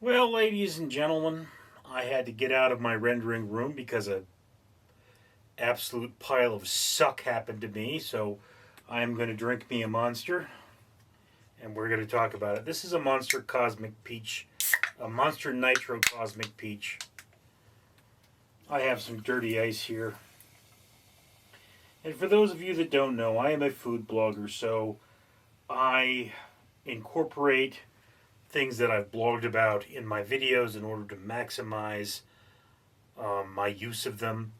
Well, ladies and gentlemen, I had to get out of my rendering room because a absolute pile of suck happened to me, so I'm going to drink me a monster and we're going to talk about it. This is a Monster Cosmic Peach, a Monster Nitro Cosmic Peach. I have some dirty ice here. And for those of you that don't know, I am a food blogger, so I incorporate things that I've blogged about in my videos in order to maximize my use of them.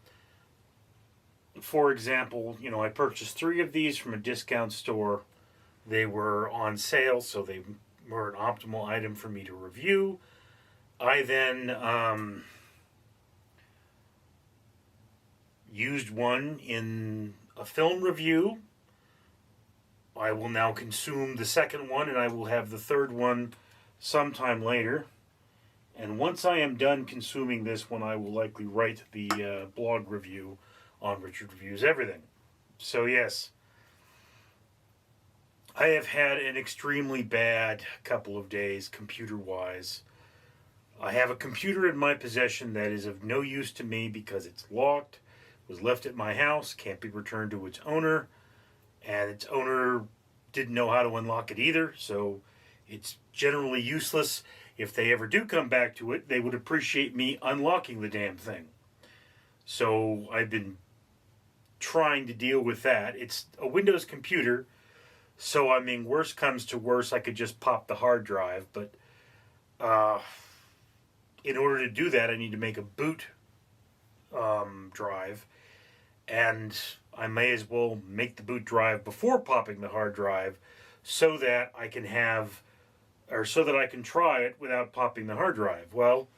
For example, I purchased 3 of these from a discount store. They were on sale, so they were an optimal item for me to review. I then used one in a film review. I will now consume the second one, and I will have the third one sometime later. And once I am done consuming this one, I will likely write the blog review on Richard Reviews Everything. So yes, I have had an extremely bad couple of days computer-wise. I have a computer in my possession that is of no use to me because it's locked, was left at my house, can't be returned to its owner, and its owner didn't know how to unlock it either, so it's generally useless. If they ever do come back to it, they would appreciate me unlocking the damn thing. So I've been trying to deal with that. It's a Windows computer, so I mean, worst comes to worst, I could just pop the hard drive, but in order to do that, I need to make a boot drive, and I may as well make the boot drive before popping the hard drive so that I can try it without popping the hard drive. Well,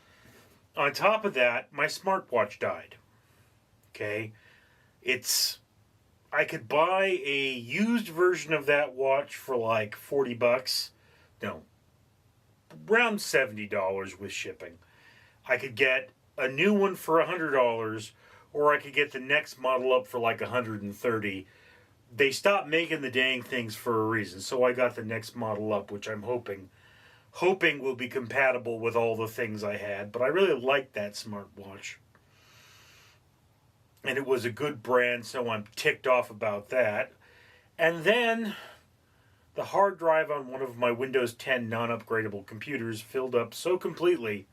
on top of that, my smartwatch died. Okay? I could buy a used version of that watch for like $40. No, around $70 with shipping. I could get a new one for $100, or I could get the next model up for like $130. They stopped making the dang things for a reason, so I got the next model up, which I'm hoping will be compatible with all the things I had. But I really liked that smartwatch, and it was a good brand, so I'm ticked off about that. And then the hard drive on one of my Windows 10 non-upgradable computers filled up so completely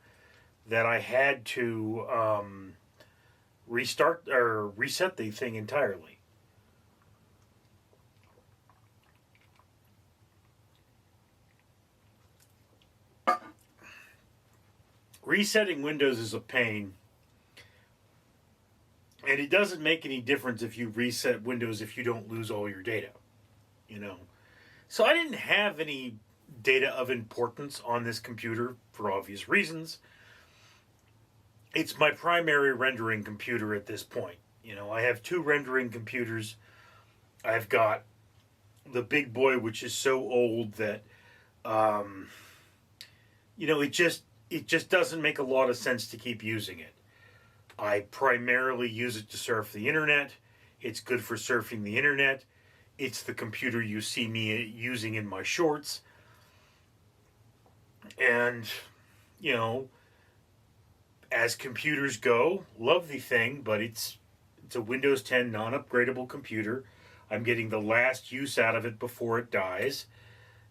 that I had to reset the thing entirely. Resetting Windows is a pain, and it doesn't make any difference if you reset Windows if you don't lose all your data, So I didn't have any data of importance on this computer for obvious reasons. It's my primary rendering computer at this point. I have 2 rendering computers. I've got the big boy, which is so old that, it just doesn't make a lot of sense to keep using it. I primarily use it to surf the internet. It's good for surfing the internet. It's the computer you see me using in my shorts. And, as computers go, love the thing, but it's a Windows 10 non-upgradable computer. I'm getting the last use out of it before it dies.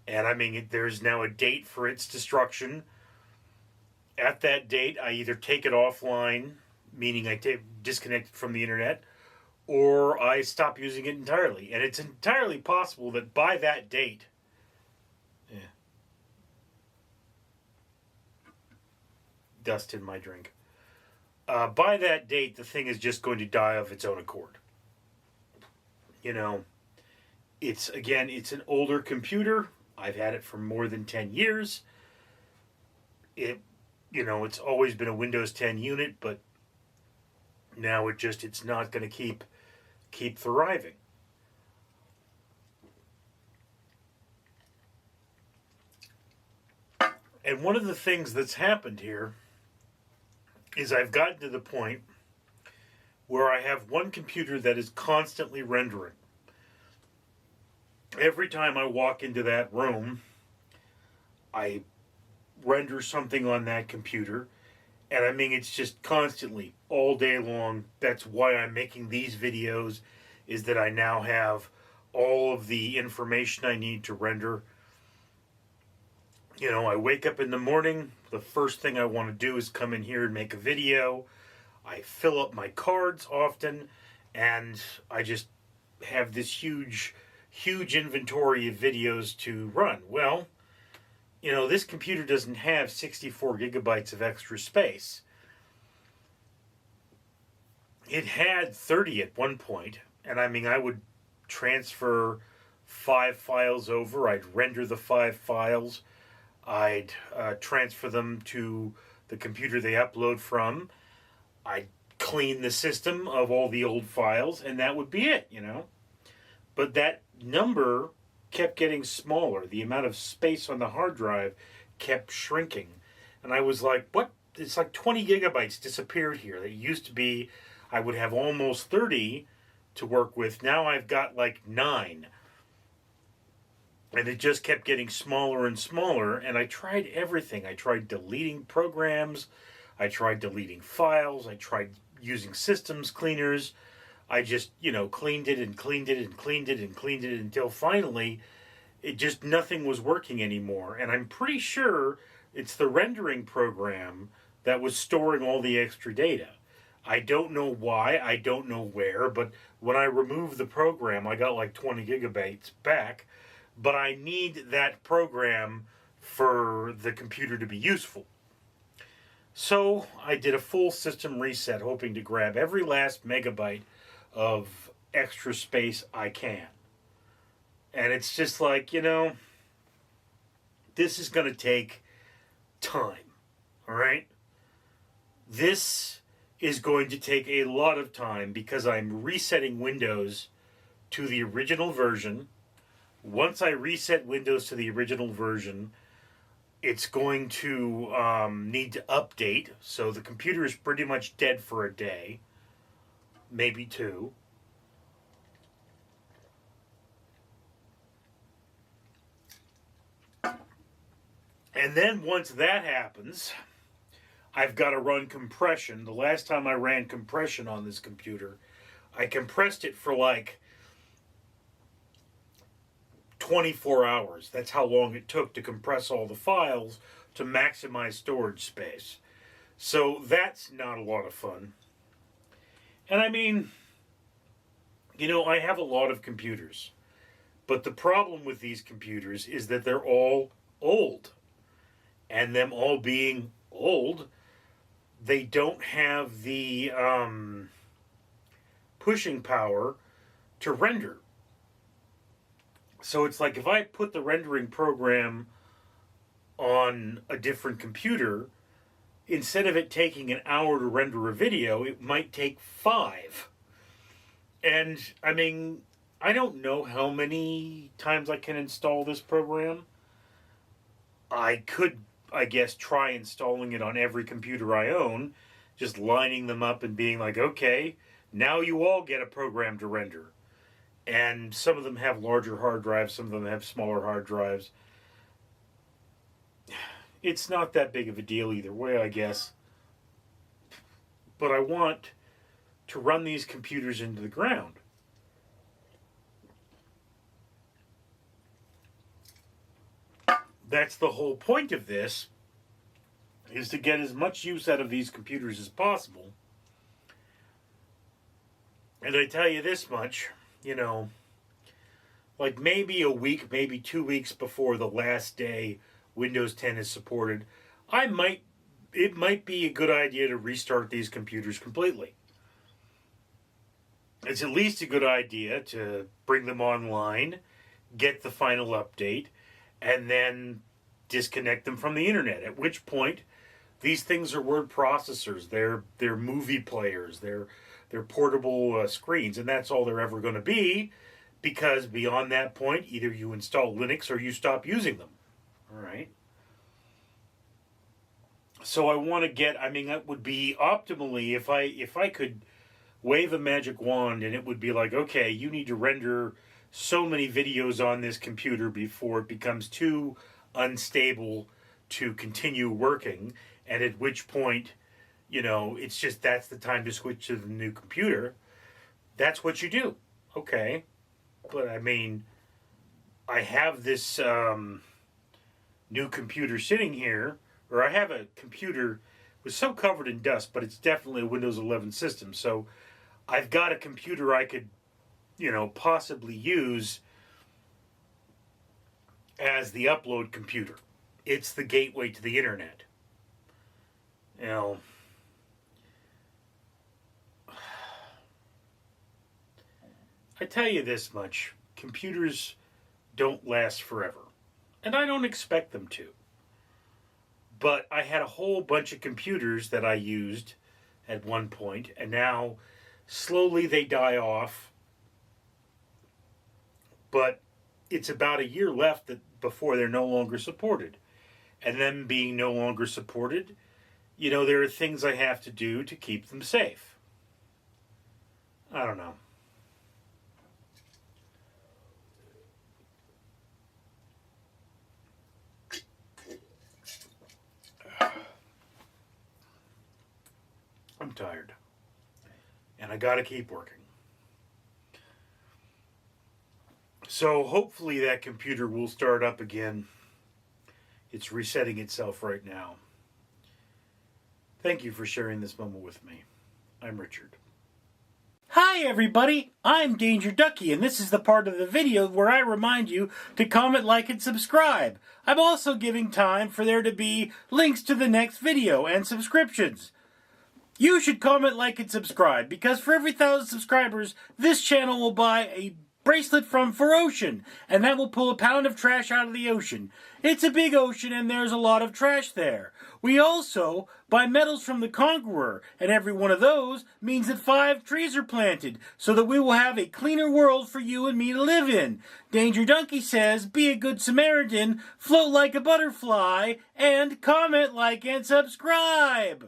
And I mean, there's now a date for its destruction. At that date, I either take it offline, meaning I disconnect it from the internet, or I stop using it entirely. And it's entirely possible that by that date, dust in my drink. By that date, the thing is just going to die of its own accord. It's an older computer. I've had it for more than 10 years. It's always been a Windows 10 unit, but now it's not going to keep thriving. And one of the things that's happened here is I've gotten to the point where I have one computer that is constantly rendering. Every time I walk into that room, I render something on that computer. And I mean, it's just constantly, all day long. That's why I'm making these videos, is that I now have all of the information I need to render. You know, I wake up in the morning, the first thing I want to do is come in here and make a video. I fill up my cards often, and I just have this huge inventory of videos to run. Well, you know, this computer doesn't have 64 gigabytes of extra space. It had 30 at one point, and I mean, I would transfer 5 files over. I'd render the 5 files. I'd transfer them to the computer they upload from. I'd clean the system of all the old files, and that would be it, you know. But that number kept getting smaller. The amount of space on the hard drive kept shrinking. And I was like, what? It's like 20 gigabytes disappeared here. It used to be, I would have almost 30 to work with. Now I've got like 9. And it just kept getting smaller and smaller. And I tried everything. I tried deleting programs. I tried deleting files. I tried using systems cleaners. I just, you know, cleaned it and cleaned it and cleaned it and cleaned it until finally it just, nothing was working anymore. And I'm pretty sure it's the rendering program that was storing all the extra data. I don't know why, I don't know where, but when I removed the program, I got like 20 gigabytes back. But I need that program for the computer to be useful. So I did a full system reset, hoping to grab every last megabyte of extra space I can. And it's just like, you know, this is going to take time, all right? This is going to take a lot of time because I'm resetting Windows to the original version. Once I reset Windows to the original version, it's going to need to update. So the computer is pretty much dead for a day, maybe 2. And then once that happens, I've got to run compression. The last time I ran compression on this computer, I compressed it for like 24 hours. That's how long it took to compress all the files to maximize storage space. So that's not a lot of fun. And I mean, you know, I have a lot of computers. But the problem with these computers is that they're all old. And them all being old, they don't have the pushing power to render. So it's like if I put the rendering program on a different computer, instead of it taking an hour to render a video, it might take 5. And I mean, I don't know how many times I can install this program. I could, I guess, try installing it on every computer I own, just lining them up and being like, okay, now you all get a program to render. And some of them have larger hard drives, some of them have smaller hard drives. It's not that big of a deal either way, I guess. But I want to run these computers into the ground. That's the whole point of this, is to get as much use out of these computers as possible. And I tell you this much, you know, like maybe a week, maybe 2 weeks before the last day Windows 10 is supported, it might be a good idea to restart these computers completely. It's at least a good idea to bring them online, get the final update, and then disconnect them from the internet. At which point, these things are word processors. They're movie players. They're portable screens, and that's all they're ever going to be. Because beyond that point, either you install Linux or you stop using them. All right. So I want to get. I mean, that would be optimally if I could wave a magic wand and it would be like, okay, you need to render so many videos on this computer before it becomes too unstable to continue working, and at which point, it's just that's the time to switch to the new computer. That's what you do. Okay. But I mean, I have this new computer sitting here, or I have a computer with so covered in dust, but it's definitely a Windows 11 system. So I've got a computer I could, possibly use as the upload computer. It's the gateway to the internet. I tell you this much, computers don't last forever. And I don't expect them to. But I had a whole bunch of computers that I used at one point, and now slowly they die off. But it's about a year left before they're no longer supported. And them being no longer supported, there are things I have to do to keep them safe. I don't know. I'm tired. And I gotta keep working. So hopefully that computer will start up again. It's resetting itself right now. Thank you for sharing this moment with me. I'm Richard. Hi everybody, I'm Danger Ducky, and this is the part of the video where I remind you to comment, like, and subscribe. I'm also giving time for there to be links to the next video and subscriptions. You should comment, like, and subscribe, because for every 1,000 subscribers, this channel will buy a bracelet from For Ocean, and that will pull a pound of trash out of the ocean. It's a big ocean, and there's a lot of trash there. We also buy medals from the Conqueror, and every one of those means that 5 trees are planted, so that we will have a cleaner world for you and me to live in. Danger Donkey says, be a good Samaritan, float like a butterfly, and comment, like, and subscribe!